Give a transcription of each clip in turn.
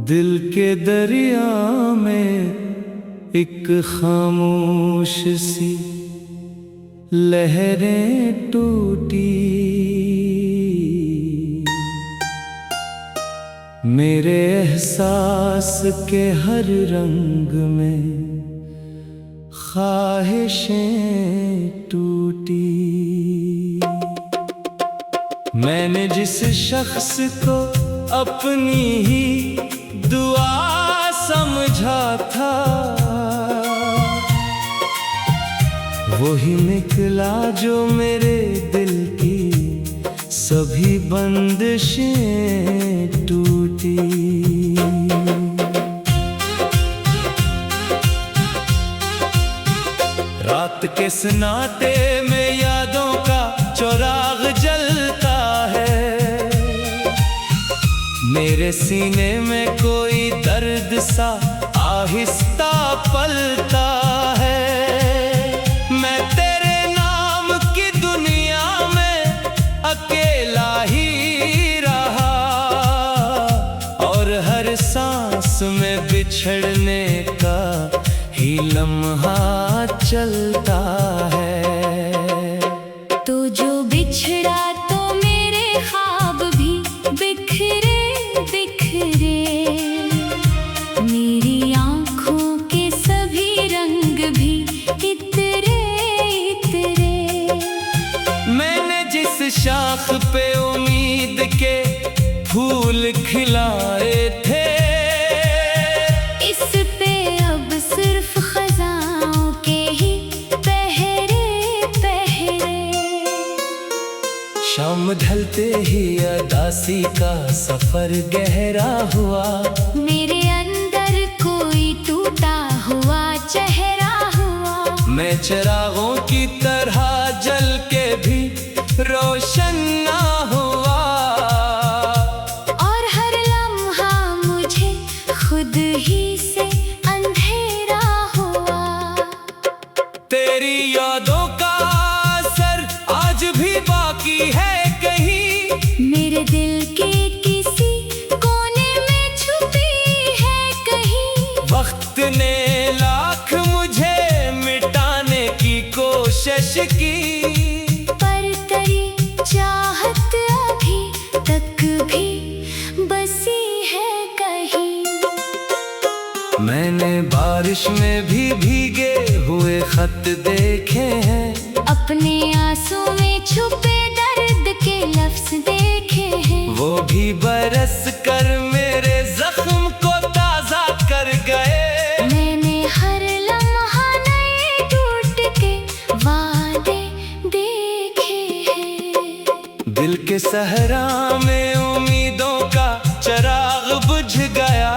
दिल के दरिया में एक खामोश सी लहरें टूटी। मेरे एहसास के हर रंग में ख्वाहिशें टूटी। मैंने जिस शख्स को अपनी ही दुआ समझा था, वही निकला जो मेरे दिल की सभी बंदिशें टूटी। रात के सन्नाटे में यादों का चिराग जलता है। मेरे सीने में कोई दर्द सा आहिस्ता पलता है। मैं तेरे नाम की दुनिया में अकेला ही रहा, और हर सांस में बिछड़ने का ही लम्हा चलता है। तो जो बिछड़ा तो मेरे ख्वाब भी बिखरे बिखरे। मेरी आँखों के सभी रंग भी इतरे इतरे। मैंने जिस शाख पे उम्मीद के फूल खिलाए थे, इस पे अब सिर्फ खज़ाओं के ही पहरे पहरे। शाम ढलते ही अदासी का सफर गहरा हुआ। मेरे अंदर कोई टूटा हुआ चेहरा हुआ। मैं चिरागों की तरह जल के भी रोशन ना हुआ, और हर लम्हा मुझे खुद ही से अंधेरा हुआ। तेरी यादों का असर आज भी बाकी है कहीं। मेरे दिल के किसी कोने में छुपी है कहीं। वक्त ने लाख मुझे मिटाने की कोशिश की, पर तेरी चाहत अभी तक भी बसी है कहीं। मैंने बारिश में भी भीगे हुए खत देखे हैं। अपने आंसू में छुपे दर्द के लफ्ज देखे हैं। वो भी बरस कर मेरे जख्म को ताजा कर गए। मैंने हर लम्हा नए टूट के वादे देखे हैं। दिल के सहरा में उम्मीदों का चिराग बुझ गया।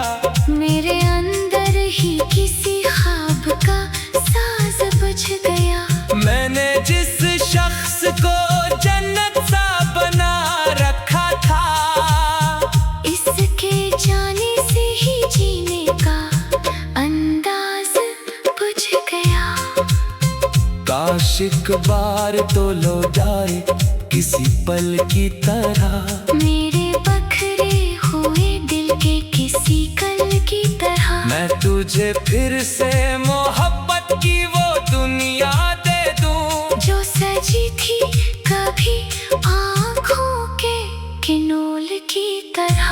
मेरे अंदर ही किसी ख्वाब का साज बुझ गया। मैंने जिस शख्स को जन्नत सा बना रखा था, इसके जाने से ही जीने का अंदाज बुझ गया। काश एक बार तो लौटाए किसी पल की तरह। मेरे बखरे हुए दिल के किसी कल की तरह। मैं तुझे फिर से मोहब्बत की वो दुनिया दे दूं, जो सजी थी कभी आँखों के किनोल की तरह।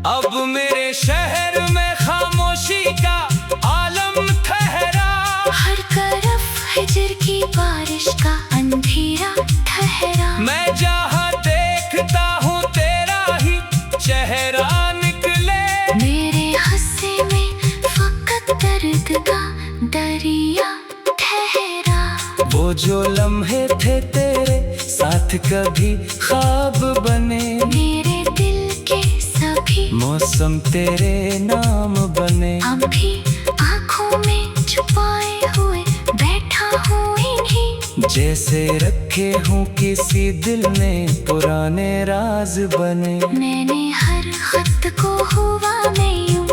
अब मेरे शहर में खामोशी का आलम ठहरा। हर तरफ हिजर की बारिश का अंधेरा ठहरा। मैं जहाँ देखता हूँ तेरा ही चेहरा निकले। मेरे हंसे में फकत दर्द का दरिया ठहरा। वो जो लम्हे थे तेरे साथ कभी ख्वाब बने। मेरे दिल के सभी मौसम तेरे नाम बने। अभी आँखों में छुपाए हुए बैठा हूँ इन्हीं। जैसे रखे हूँ किसी दिल में पुराने राज बने। मैंने हर खत को हुआ में यूं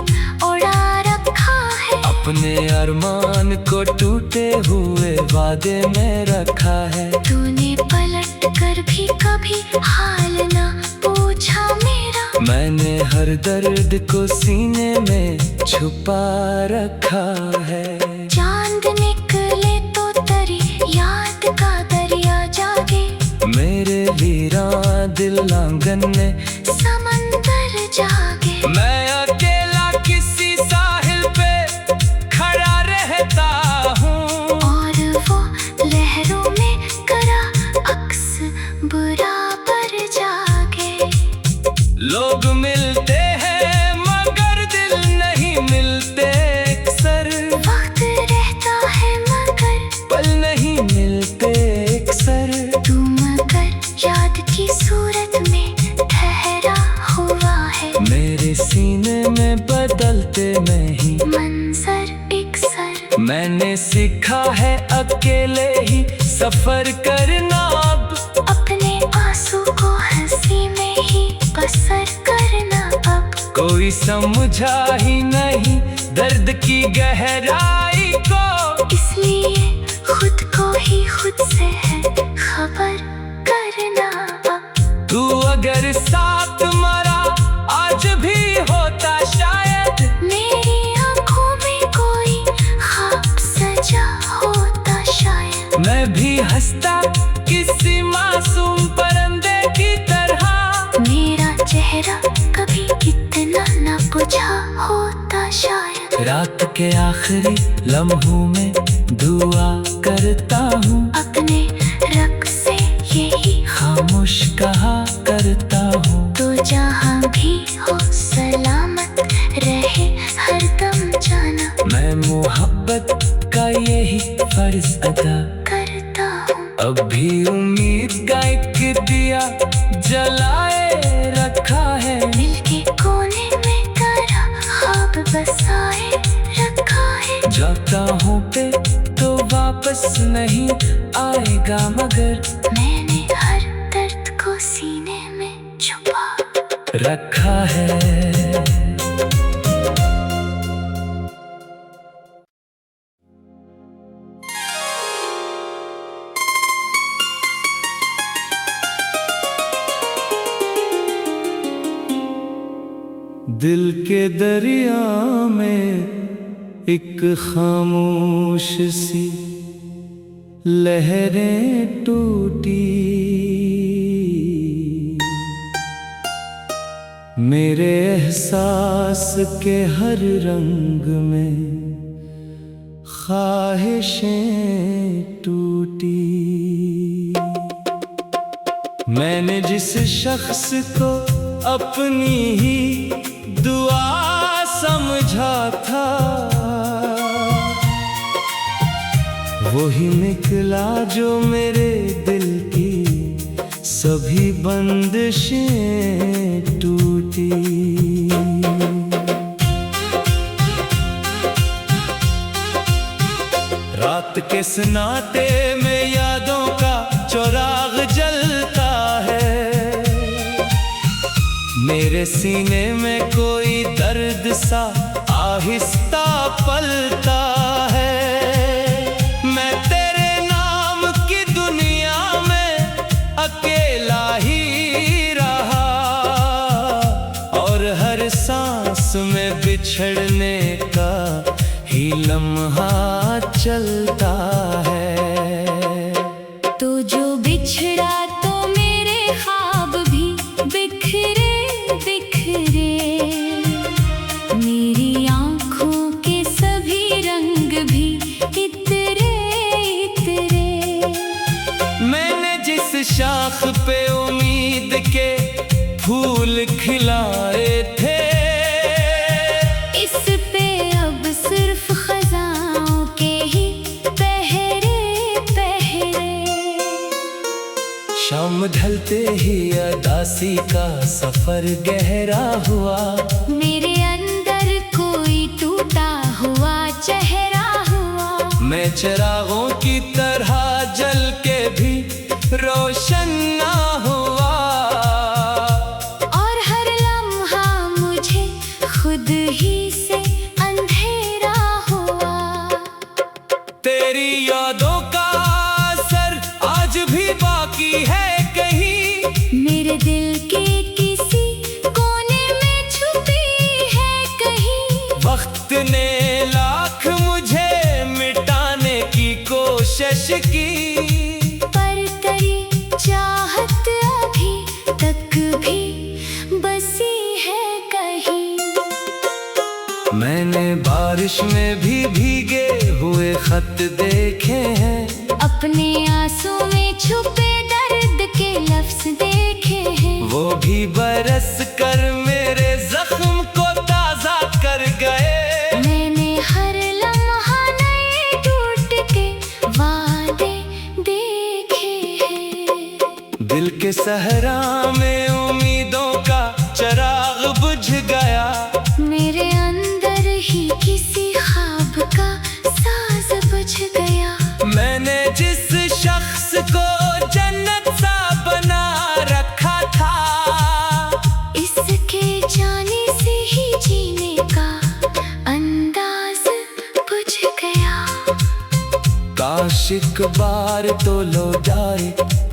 उड़ा रखा है। अपने अरमान को टूटे हुए वादे में रखा है। तूने पलट कर भी कभी हाल ना पूछा मेरा। मैंने हर दर्द को सीने में छुपा रखा है। चांद निकले तो तेरी याद का दरिया जागे, मेरे वीरान दिल आंगन में समंदर जागे। मैं अकेला किसी साहिल पे खड़ा रहता हूँ, और वो लहरों में करा अक्स बराबर जागे। लोग मिलते हैं मगर दिल नहीं मिलते अक्सर, वक्त रहता है मगर पल नहीं मिलते अक्सर। तू मगर याद की सूरत में ठहरा हुआ है, मेरे सीने में बदलते नहीं मंजर एक सर। मैंने सीखा है अकेले ही सफर करना अब, अपने आंसू को हंसी में ही बसर करना अब। कोई समझा ही नहीं दर्द की गहराई को, इसलिए खुद को ही खुद से है खबर करना अब। तू अगर साथ मरा आज भी होता शायद, मेरी आंखों में कोई ख्वाब सजा होता शायद। मैं भी हंसता किसी मासूम परिंदे की तरह, मेरा चेहरा कभी कितना न बुझा होता शायद। रात के आखिरी लम्हों में दुआ करता हूँ, अपने रब से यही खामोश कहा करता हूँ। तो जहाँ भी हो सलामत रहे हरदम जाना, मैं मोहब्बत का यही फर्ज अदा करता हूँ। अब भी उम्मीद का एक दिया जलाए रखा है, दिल के कोने में तेरा ख्वाब बसाए रखा है। जाता हूँ पे तो वापस नहीं आएगा मगर, मैंने हर दर्द को सीने में छुपा रखा है। दिल के दरिया में एक खामोश सी लहरें टूटी, मेरे एहसास के हर रंग में ख्वाहिशें टूटी। मैंने जिस शख्स को अपनी ही दुआ समझा था, वही निकला जो मेरे दिल की सभी बंदिशें टूटी। रात के सन्नाटे में यादों का चिराग जलता है, मेरे सीने में कोई दर्द सा आहिस्ता पलता है। मैं तेरे नाम की दुनिया में अकेला ही रहा, और हर सांस में बिछड़ने का ही लम्हा चलता है। तो जो बिछड़ा तो मेरे ख्वाब भी बिखरे बिखरे, मेरी आंखों के सभी रंग भी इतरे इतरे। मैंने जिस शाख पे उम्मीद के फूल खिलाए थे, इस पे अब सिर्फ खजाओं के ही पहरे पहरे। शाम ढलते ही अदासी का सफर गहरा हुआ, मेरे अंदर कोई टूटा हुआ चेहरा हुआ। मैं चिरागों की तरह जल के भी रोशन ना हुआ, और हर लम्हा मुझे खुद ही से अंधेरा हुआ। तेरी यादों का असर आज भी बाकी है कहीं, मेरे दिल के किसी कोने बारिश में भी भीगे हुए खत देखे हैं, अपने आंसू में छुपे दर्द के लफ्ज देखे हैं। वो भी बरस कर मेरे जख्म को ताजा कर गए। मैंने हर लम्हा नए टूट के वादे देखे हैं। दिल के सहरा में उम्मीदों का चिराग बुझ गया। मेरे अंदर ही किसी ख्वाब का साज बुझ गया। मैंने जिस शख्स को जन्नत सा बना रखा था, इसके जाने से ही जीने का अंदाज बुझ गया। काश एक बार तो लौटाए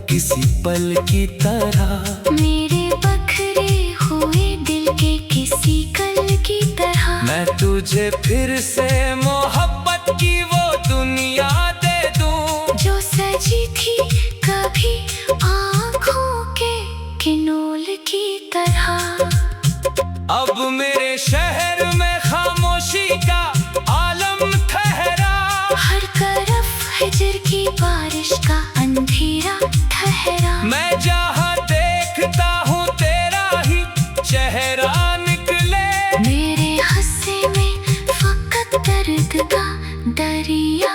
किसी पल की तरह, मेरे बखरे हुए दिल के किसी कल की तरह। मैं तुझे फिर से मोहब्बत की वो दुनिया दे दूं, जो सजी थी कभी आँखों के किनोल की तरह। अब मेरे शहर में खामोशी का आलम ठहरा। हर तरफ हिजर की बारिश का अंधेरा ठहरा। मैं जहाँ देखता हूँ तेरा ही चेहरा निकले। मेरे हंसे में फकत दर्द का दरिया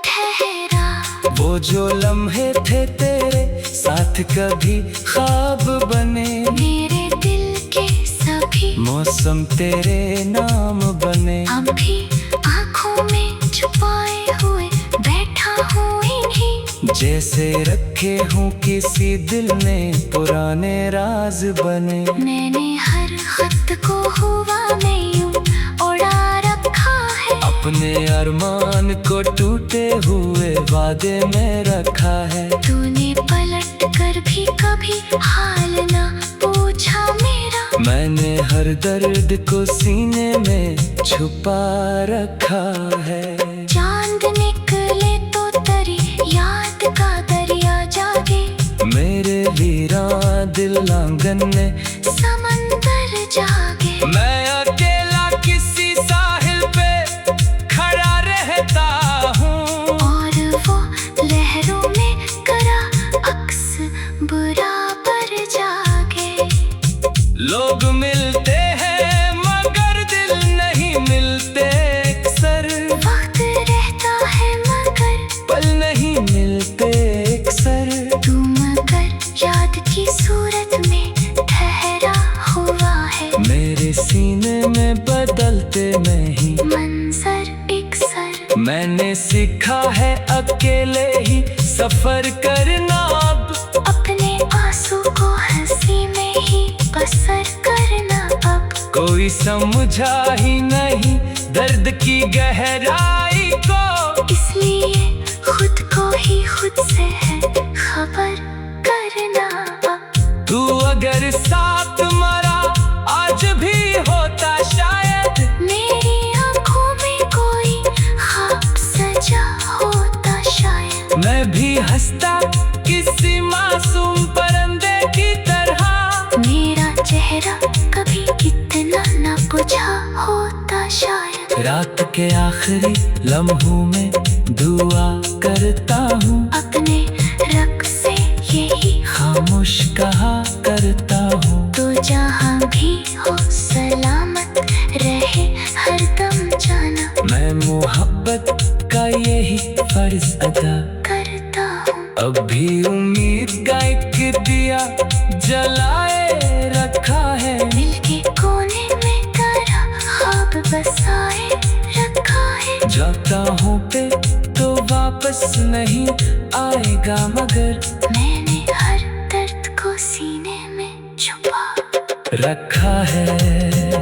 ठहरा। वो जो लम्हे थे तेरे साथ कभी ख्वाब बने, मेरे दिल के सभी मौसम तेरे नाम बने। अभी आँखों में छुपाए हुए बैठा हूँ इन्हीं, जैसे रखे हूँ किसी दिल में पुराने राज बने। मैंने हर खत को हुआ में यूं उड़ा रखा है। अपने अरमान को टूटे हुए वादे में रखा है। तूने पलट कर भी कभी हाल ना पूछा मेरा। मैंने हर दर्द को सीने में छुपा रखा है। चांद निकले तो तेरी याद का दरिया जागे। मेरे वीरान दिल आंगन में समंदर जागे। मैं अकेला किसी साहिल पे खड़ा रहता हूँ, और वो लहरों में करा अक्स बराबर जागे। लोग मिलते हैं मगर दिल नहीं मिलते अक्सर। वक्त रहता है मगर पल नहीं मिलते अक्सर। तू मगर याद की सूरत में ठहरा हुआ है। मेरे सीने में बदलते नहीं मंजर इकसर। मैंने सीखा है अकेले ही सफर करना। अब अपने आंसू को हंसी में ही बसर करना। अब कोई समझा ही नहीं दर्द की गहराई को, इसलिए खुद को ही खुद से है खबर करना। अब तू अगर साथ मरा आज भी होता शायद। मेरी आंखों में कोई ख्वाब सजा होता शायद। मैं भी हंसता किसी मासूम परिंदे की तरह। मेरा चेहरा कभी इतना न बुझा होता शायद। रात के आखिरी लम्हों में दुआ करता हूँ, अपने रब से यही खामोश कहा करता हूँ। तो जहाँ भी हो सलामत रहे हरदम जाना। मैं मोहब्बत का यही फर्ज अदा करता हूँ। अब भी उम्मीद का एक दिया जलाए रखा है। दिल के कोने में तेरा ख्वाब बसाए रखा है। जाता हूँ पे तो वापस नहीं आएगा मगर मैंने हर दर्द को सीने में छुपा रखा है।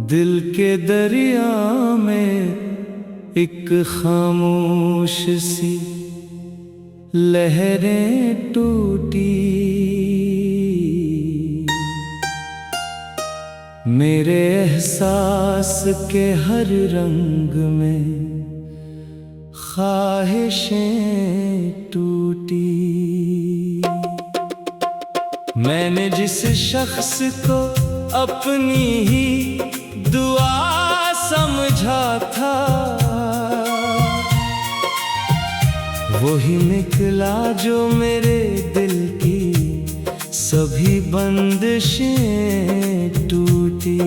दिल के दरिया में एक खामोश सी लहरें टूटी। मेरे एहसास के हर रंग में ख्वाहिशें टूटी। मैंने जिस शख्स को अपनी ही दुआ समझा था, वही निकला जो मेरे दिल की सभी बंदिशें टूटी।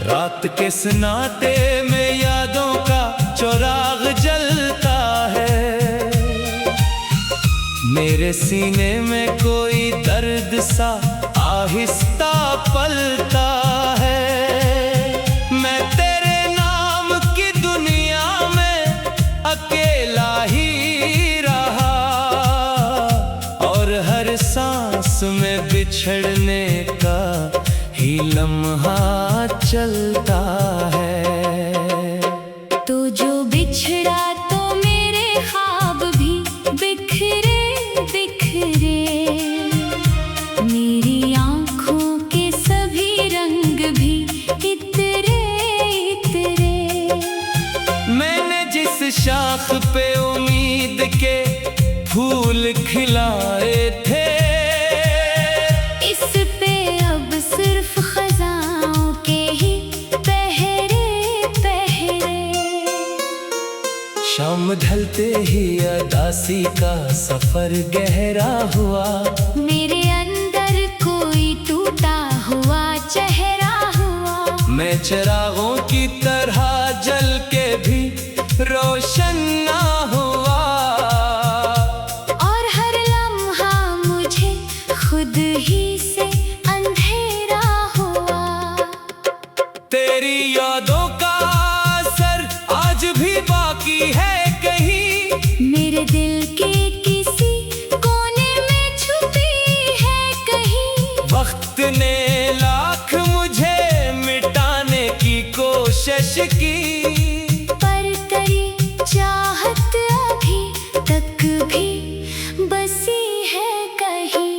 रात के सन्नाटे में यादों का चिराग जलता है, मेरे सीने में कोई दर्द सा आहिस्ता पलता है। मैं तेरे नाम की दुनिया में अकेला ही रहा, और हर सांस में बिछड़ने का ही लम्हा चलता है। तो जो बिछड़ा तो मेरे ख्वाब भी बिखरे बिखरे, मेरी आँखों के सभी रंग भी इतरे इतरे। मैंने जिस शाख पे उम्मीद के फूल खिलाए थे, इस पे अब सिर्फ खज़ाओं के ही पहरे पहरे। शाम ढलते ही अदासी का सफर गहरा हुआ, मेरे अंदर कोई टूटा हुआ चेहरा हुआ। मैं चिरागों की तरह जल के भी रोशन ना हुआ, और हर लम्हा मुझे खुद ही से अंधेरा हुआ। तेरी यादों का असर आज भी बाकी है कहीं, मेरे दिल के किसी कोने में छुपी है कहीं। वक्त ने लाख मुझे मिटाने की कोशिश की, पर तेरी चाहत अभी तक भी बसी है कहीं।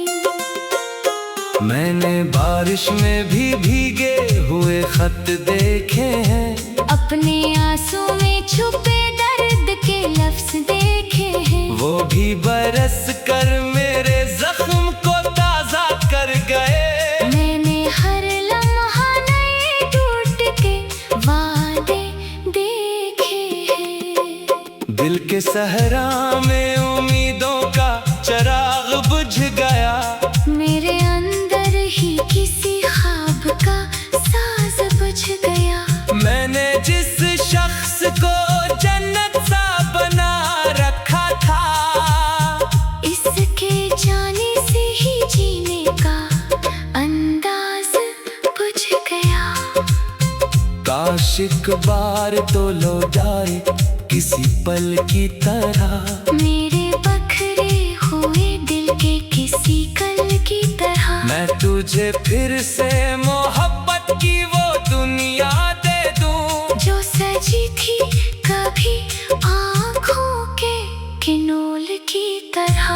मैंने बारिश में भी भीगे हुए खत देखे हैं, अपने आंसू में छुपे दर्द के लफ्ज देखे हैं। वो भी बरस कर मेरे जख्म को ताजा कर गए। मैंने हर लम्हा नए टूट के वादे देखे हैं। दिल के सहरा में उम्मीदों का चिराग बुझ गया, मेरे अंदर ही किसी ख्वाब का साज बुझ गया। मैंने जिस शख्स को जन्नत सा बना रखा था, इसके जाने से ही जीने का अंदाज बुझ गया। काश एक बार तो लौटाए किसी पल की तरह, मेरे बखरे हुए दिल के किसी कल की तरह। मैं तुझे फिर से मोहब्बत की वो दुनिया दे दूं, जो सजी थी कभी आँखों के किनोल की तरह।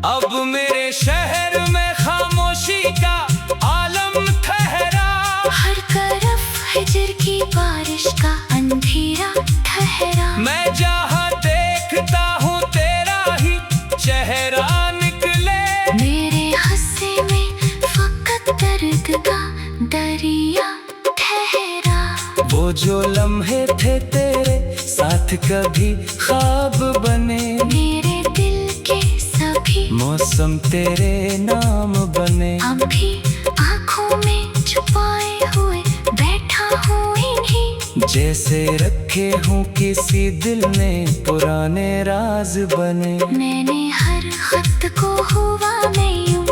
अब मेरे शहर में खामोशी का आलम ठहरा, हर तरफ हिजर की बारिश का अंधेरा ठहरा। मैं जहाँ देखता हूँ तेरा ही चेहरा निकले। मेरे हंसे में फकत दर्द का दरिया ठहरा। वो जो लम्हे थे तेरे साथ कभी ख्वाब बने, मेरे दिल के सभी मौसम तेरे नाम बने। अभी आँखों में छुपाए हुए बैठा हूँ इन्हीं, जैसे रखे हूँ किसी दिल में पुराने राज बने। मैंने हर खत को हुआ में यूं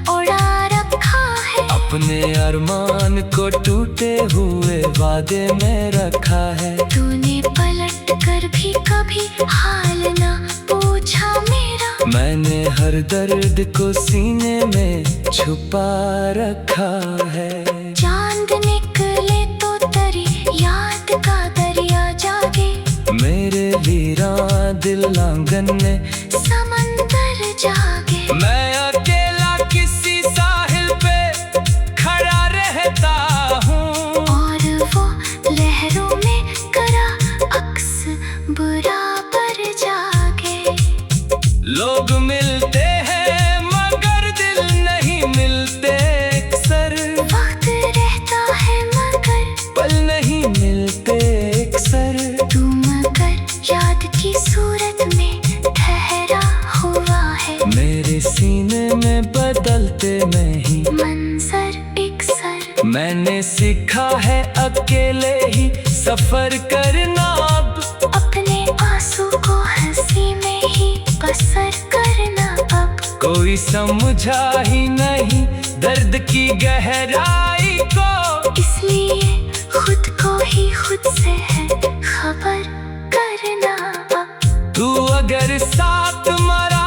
उड़ा रखा है, अपने अरमान को टूटे हुए वादे में रखा है। तूने पलट कर भी कभी हाल ना पूछा मेरा। मैंने हर दर्द को सीने में छुपा रखा है। चांद निकले तो तेरी याद का दरिया जागे, मेरे वीरान दिल आंगन में समंदर जागे। मैं अकेला किसी साहिल पे खड़ा रहता है अकेले ही सफर करना अब। अपने आंसू को हंसी में ही बसर करना अब। कोई समझा ही नहीं दर्द की गहराई को, इसलिए खुद को ही खुद से है खबर करना अब। तू अगर साथ मरा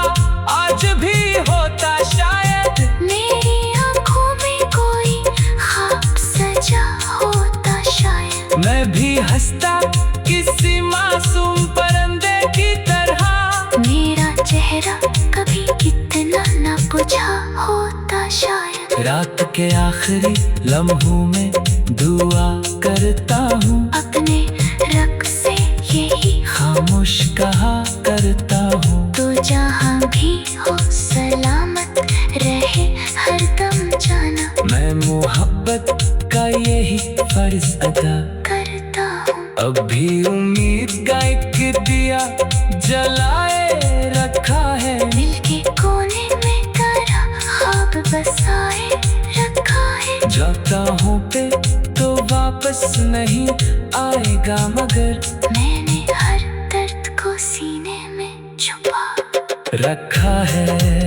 आज भी होता शायद, मेरी आंखों में कोई ख्वाब सजा होता शायद। मैं भी हंसता किसी मासूम परिंदे की तरह। मेरा चेहरा कभी इतना न बुझा होता शायद। रात के आखिरी लम्हों में दुआ करता हूँ, अपने रब से यही खामोश कहा करता हूँ। तो जहाँ भी हो सलामत रहे हरदम जाना। मैं मोहब्बत का यही फर्ज अदा करता हूँ। अब भी उम्मीद का एक दिया जलाए रखा है। दिल के कोने में तेरा ख्वाब बसाए रखा है। जाता हूँ पे तो वापस नहीं आएगा, मगर मैंने हर दर्द को सीने में छुपा रखा है।